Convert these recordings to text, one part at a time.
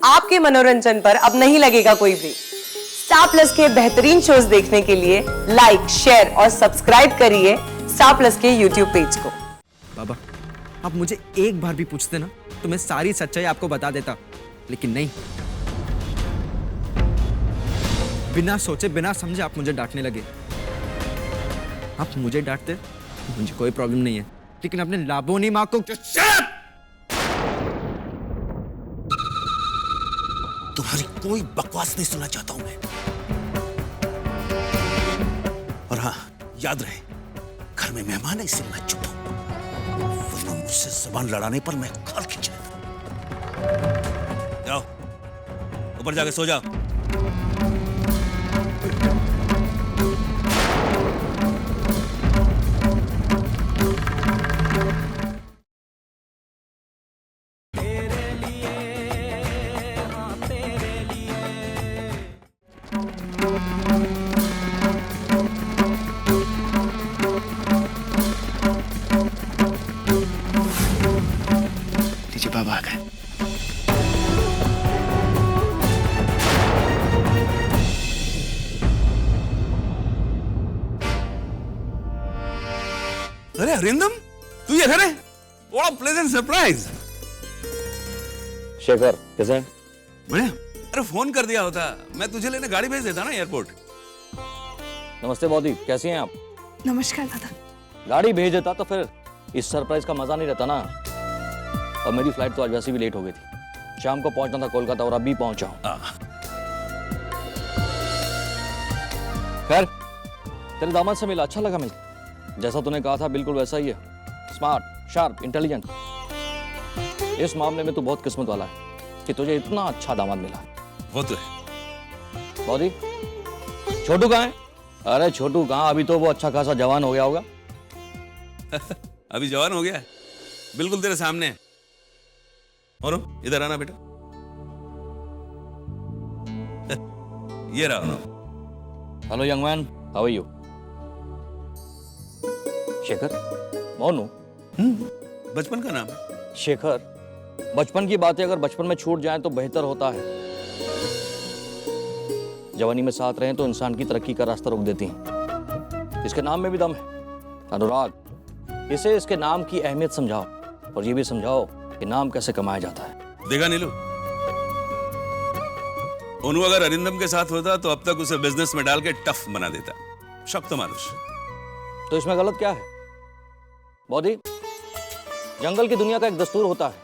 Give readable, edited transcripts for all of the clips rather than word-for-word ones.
आपके मनोरंजन पर अब नहीं लगेगा कोई ब्रेक। स्टार प्लस के बेहतरीन शोज देखने के लिए लाइक, शेयर और सब्सक्राइब करिए स्टार प्लस के यूट्यूब पेज को। बाबा, आप मुझे एक बार भी पूछते ना तो मैं सारी सच्चाई आपको बता देता, लेकिन नहीं। बिना सोचे बिना समझे आप मुझे डांटने लगे। आप मुझे डांटते मुझे कोई प्रॉब्लम नहीं है, लेकिन अपने लाबोनी माँ को। तुम्हारी कोई बकवास नहीं सुनना चाहता हूं मैं। और हाँ, याद रहे, घर में मेहमान है इसलिए मैं चुप हूं, वरना मुझसे जुबान लड़ाने पर मैं खाल खींच लेता। जाओ ऊपर जाके सो जाओ। लीजिए बाबा आ गए। अरे अरिंदम, तू ये घर है? What a pleasant surprise! Shekhar कैसे हैं? बढ़िया। अरे फोन कर दिया होता, मैं तुझे लेने गाड़ी भेज देता ना एयरपोर्ट। नमस्ते बॉदी, कैसी हैं आप? नमस्कार दादा। गाड़ी भेज देता तो फिर इस सरप्राइज का मजा नहीं रहता ना। और मेरी फ्लाइट तो आज वैसे भी लेट हो गई थी, शाम को पहुंचना था कोलकाता और अभी पहुंचा हूं। खैर, तेरे दामाद से मिला, अच्छा लगा मिलकर। जैसा तूने कहा था बिल्कुल वैसा ही है, स्मार्ट, शार्प, इंटेलिजेंट। इस मामले में तू बहुत किस्मत वाला है कि तुझे इतना अच्छा दामाद मिला। वो तो है। बॉदी, छोटू कहाँ है? अरे छोटू कहाँ, अभी तो वो अच्छा खासा जवान हो गया होगा। अभी जवान हो गया है, बिल्कुल तेरे सामने है। और इधर आना बेटा। ये रहा। Hello young man, how are you? Shekhar, Monu. बचपन का नाम है। शेखर, बचपन की बातें अगर बचपन में छूट जाएं तो बेहतर होता है। जवानी में साथ रहें तो इंसान की तरक्की का रास्ता रोक देती हैं। इसके नाम में भी दम है, अनुराग। इसे इसके नाम की अहमियत समझाओ और ये भी समझाओ कि नाम कैसे कमाया जाता है। देखा नीलू, ओनू अगर अरिंदम के साथ होता तो अब तक उसे बिजनेस में डाल के टफ बना देता। शक तो मानुष। तो इसमें गलत क्या है? बॉडी, जंगल की दुनिया का एक दस्तूर होता है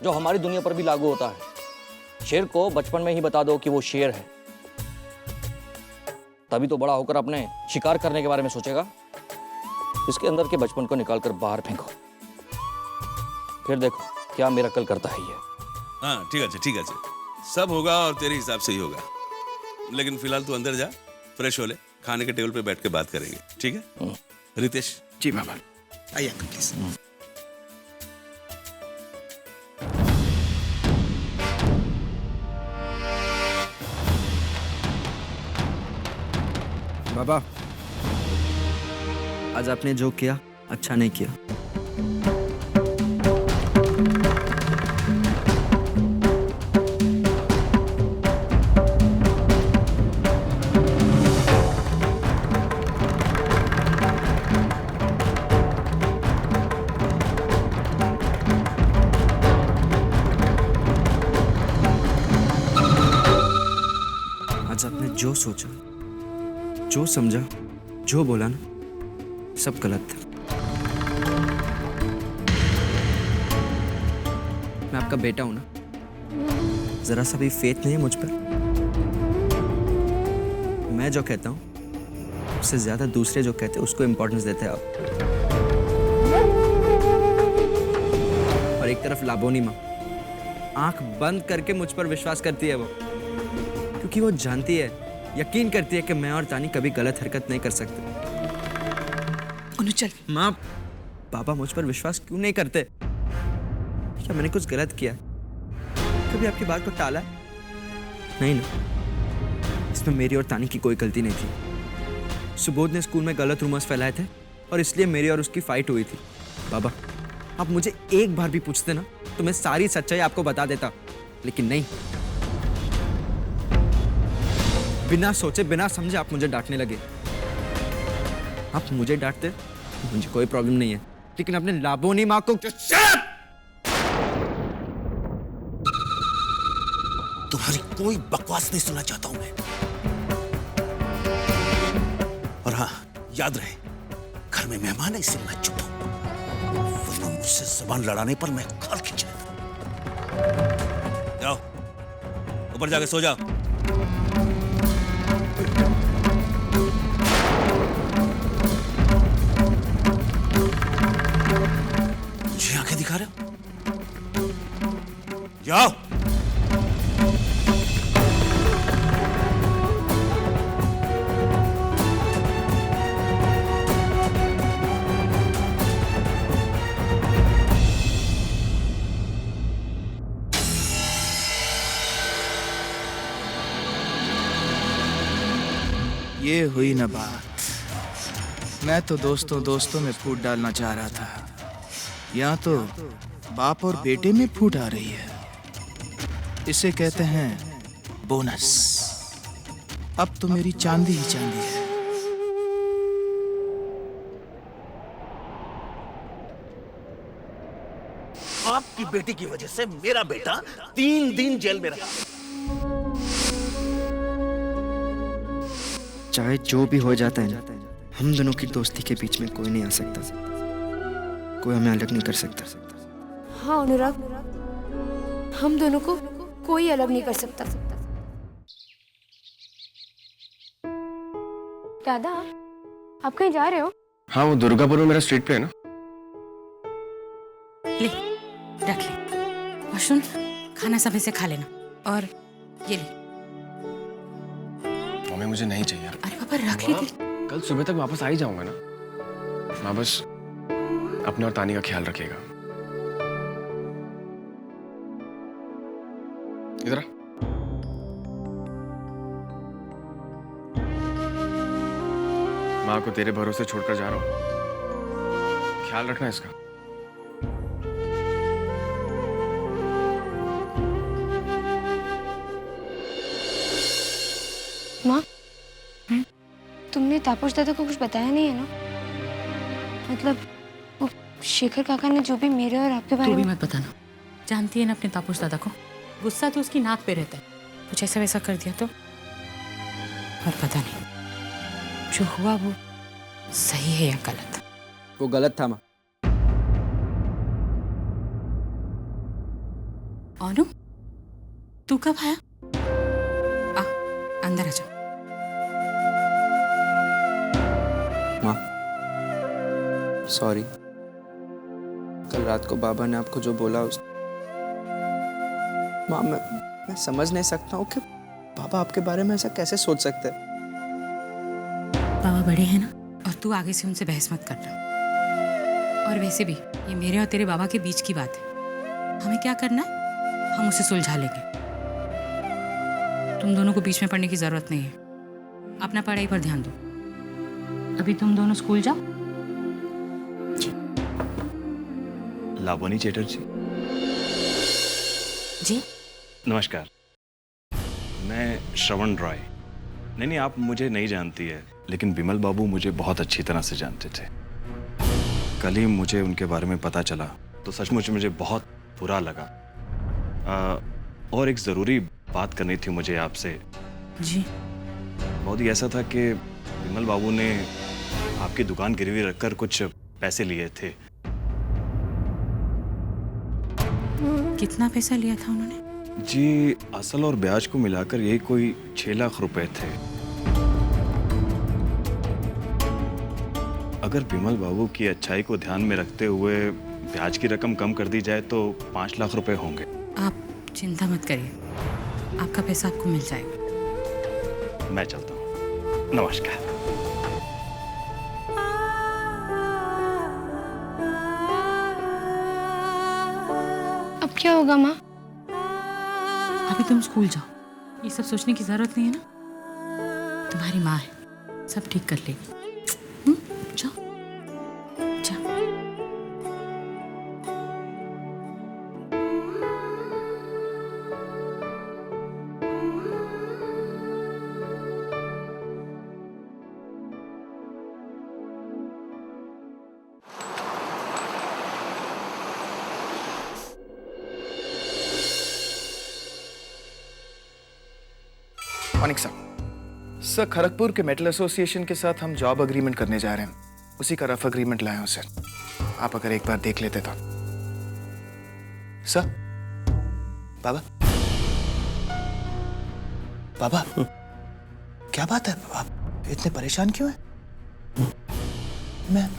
जो हमारी दुनिया पर भी लागू होता है। शेर को बचपन में ही बता दो कि वो शेर है, तभी तो बड़ा होकर अपने शिकार करने के बारे में सोचेगा। इसके अंदर के बचपन को निकालकर बाहर फेंको, फिर देखो क्या मिरेकल करता है ये। हाँ ठीक है, ठीक है, सब होगा और तेरे हिसाब से ही होगा। लेकिन फिलहाल तू अंदर जा, फ्रेश हो ले, खाने के टेबल पे बैठ के बात करेंगे, ठीक है? रितेश। जी बाबा। आइए अंकल प्लीज। बाबा, आज आपने जो किया अच्छा नहीं किया। आज आपने जो सोचा, जो समझा, जो बोला ना, सब गलत था। मैं आपका बेटा हूं ना, जरा सा भी फेथ नहीं है मुझ पर। मैं जो कहता हूं उससे ज्यादा दूसरे जो कहते हैं उसको इंपॉर्टेंस देते हैं आप। और एक तरफ लाबोनी माँ आंख बंद करके मुझ पर विश्वास करती है वो, क्योंकि वो जानती है, यकीन करती है कि मैं और तानी कभी गलत हरकत नहीं कर सकते। अनु चल। माँ, पापा मुझ पर विश्वास क्यों नहीं करते? क्या मैंने कुछ गलत किया? कभी आपकी बात को टाला? नहीं ना, इसमें मेरी और तानी की कोई गलती नहीं थी। सुबोध ने स्कूल में गलत रूमर्स फैलाए थे और इसलिए मेरी और उसकी फाइट हुई थी। बाबा, आप मुझे एक बार भी पूछते ना तो मैं सारी सच्चाई आपको बता देता, लेकिन नहीं। बिना सोचे बिना समझे आप मुझे डांटने लगे। आप मुझे डांटते मुझे कोई प्रॉब्लम नहीं है, लेकिन अपने लाबोनी माँ को तुम्हारी कोई बकवास नहीं सुनना चाहता हूं मैं। और हाँ, याद रहे, घर में मेहमान है इससे मैं चुप हूं, वरना मुझसे जुबान लड़ाने पर मैं खाल खींच लेता। जाओ ऊपर जाके सो जाओ। मुझे आंखें दिखा रहे हो? जाओ। ये हुई ना बात। मैं तो दोस्तों दोस्तों में फूट डालना चाह रहा था, यहाँ तो बाप और बेटे में फूट आ रही है। इसे कहते हैं बोनस। अब तो मेरी चांदी ही चांदी है। आपकी बेटी की वजह से मेरा बेटा 3 दिन जेल में रहा। चाहे जो भी हो जाता है ना, हम दोनों की दोस्ती के बीच में कोई नहीं आ सकता, कोई हमें अलग नहीं कर सकता। हाँ अनुराग, हम दोनों को कोई अलग नहीं कर सकता। दादा, आप कहीं जा रहे हो? हाँ, वो दुर्गापुर में मेरा स्ट्रीट प्ले है ना। ले, रख ले। और सुन, खाना समय से खा लेना। और ये ले। मम्मी मुझे नहीं चाहिए। अरे पापा रख ले। कल सुबह तक वापस आ ही जाऊंगा ना। माँ बस अपने और तानी का ख्याल रखिएगा। इधर आ। माँ को तेरे भरोसे छोड़कर जा रहा हूँ, ख्याल रखना इसका। माँ, तुमने तापस दादा को कुछ बताया नहीं है ना? मतलब वो शेखर काका ने जो भी मेरे और आपके बारे तू भी में। मत बताना, जानती है ना अपने तापस दादा को, गुस्सा तो उसकी नाक पे रहता है। कुछ ऐसा वैसा कर दिया तो। और पता नहीं जो हुआ वो सही है या गलत। वो गलत था माँ। अनु, तू कब आया? आ, अंदर आ जा। माँ सॉरी, कल रात को बाबा ने आपको जो बोला उस माँ, मैं समझ नहीं सकता हूँ कि बाबा आपके बारे में ऐसा कैसे सोच सकते हैं। बाबा बड़े हैं ना, और तू आगे से उनसे बहस मत करना। और वैसे भी ये मेरे और तेरे बाबा के बीच की बात है, हमें क्या करना है हम उसे सुलझा लेंगे। तुम दोनों को बीच में पड़ने की जरूरत नहीं है, अपना पढ़ाई पर ध्यान दो। अभी तुम दोनों स्कूल जाओ। लावणी चैटर्जी जी नमस्कार, मैं श्रवण रॉय। नहीं, आप मुझे नहीं जानती है, लेकिन बिमल बाबू मुझे बहुत अच्छी तरह से जानते थे। कल ही मुझे उनके बारे में पता चला तो सचमुच मुझे बहुत बुरा लगा। और एक ज़रूरी बात करनी थी मुझे आपसे। जी। बहुत ही ऐसा था कि बिमल बाबू ने आपकी दुकान गिरवी रखकर कुछ पैसे लिए थे। कितना पैसा लिया था उन्होंने? जी, असल और ब्याज को मिलाकर यही कोई 6 लाख रुपए थे। अगर बिमल बाबू की अच्छाई को ध्यान में रखते हुए ब्याज की रकम कम कर दी जाए तो 5 लाख रुपए होंगे। आप चिंता मत करिए, आपका पैसा आपको मिल जाएगा। मैं चलता हूँ, नमस्कार। अब क्या होगा माँ? अभी तुम स्कूल जाओ, ये सब सोचने की जरूरत नहीं है ना। तुम्हारी माँ है, सब ठीक कर लेगी। जाओ जाओ। ऑनिक सर, खड़गपुर के मेटल एसोसिएशन के साथ हम जॉब अग्रीमेंट करने जा रहे हैं, उसी का रफ अग्रीमेंट लाए हूं सर। आप अगर एक बार देख लेते तो। सर, बाबा, बाबा, क्या बात है? आप इतने परेशान क्यों हैं? मैं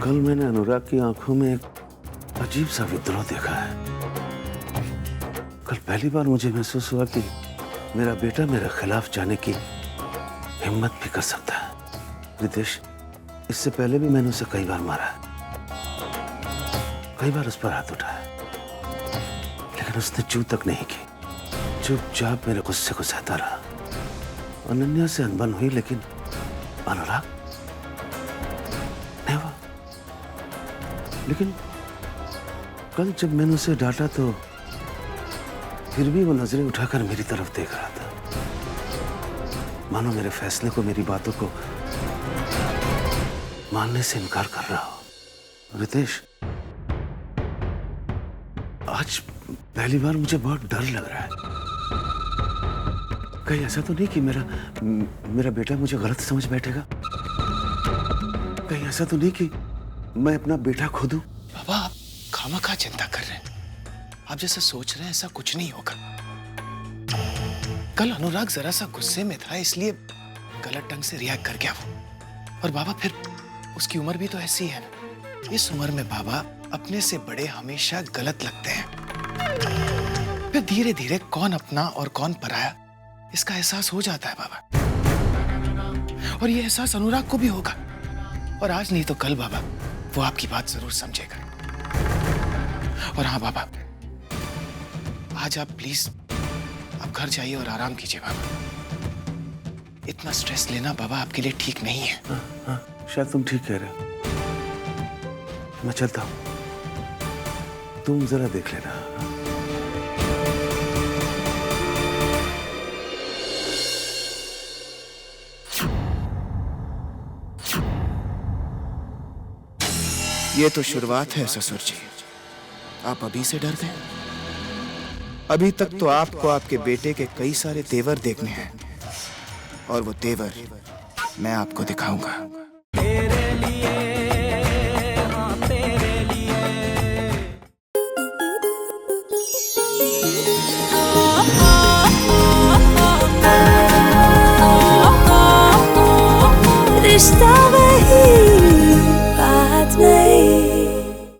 कल मैंने अनुराग की आंखों में एक अजीब सा विद्रोह देखा है। कल पहली बार मुझे महसूस हुआ कि मेरा बेटा मेरे खिलाफ जाने की हिम्मत भी कर सकता है। रितेश, इससे पहले भी मैंने उसे कई बार मारा है, कई बार उस पर हाथ उठाया, लेकिन उसने चू तक नहीं की। चुपचाप मेरे गुस्से को सहता रहा। अनन्या से अनबन हुई, लेकिन अनुराग नहीं हुआ। लेकिन कल जब मैंने उसे डांटा तो फिर भी वो नजरें उठाकर मेरी तरफ देख रहा था, मानो मेरे फैसले को, मेरी बातों को मानने से इनकार कर रहा हो। रितेश, आज पहली बार मुझे बहुत डर लग रहा है। कहीं ऐसा तो नहीं कि मेरा बेटा मुझे गलत समझ बैठेगा? कहीं ऐसा तो नहीं कि मैं अपना बेटा खो दूं? बाबा, आप खामखा चिंता कर रहे हैं। आप जैसा सोच रहे हैं ऐसा कुछ नहीं होगा। कल अनुराग जरा सा गुस्से में था, इसलिए गलत ढंग से रिएक्ट कर गया वो। और बाबा, फिर उसकी उम्र भी तो ऐसी है ना। इस उम्र में बाबा अपने से बड़े हमेशा गलत लगते हैं। फिर धीरे धीरे कौन अपना और कौन पराया, इसका एहसास हो जाता है बाबा। और ये एहसास अनुराग को भी होगा। और आज नहीं तो कल बाबा वो आपकी बात जरूर समझेगा। और हाँ बाबा, आज आप प्लीज आप घर जाइए और आराम कीजिए बाबा। इतना स्ट्रेस लेना बाबा आपके लिए ठीक नहीं है। हाँ, शायद तुम ठीक कह रहे हो। मैं चलता हूं, तुम जरा देख लेना। ये तो शुरुआत है ससुर जी, आप अभी से डरते हैं? अभी तक तो आपको आपके बेटे के कई सारे तेवर देखने हैं, और वो तेवर मैं आपको दिखाऊंगा।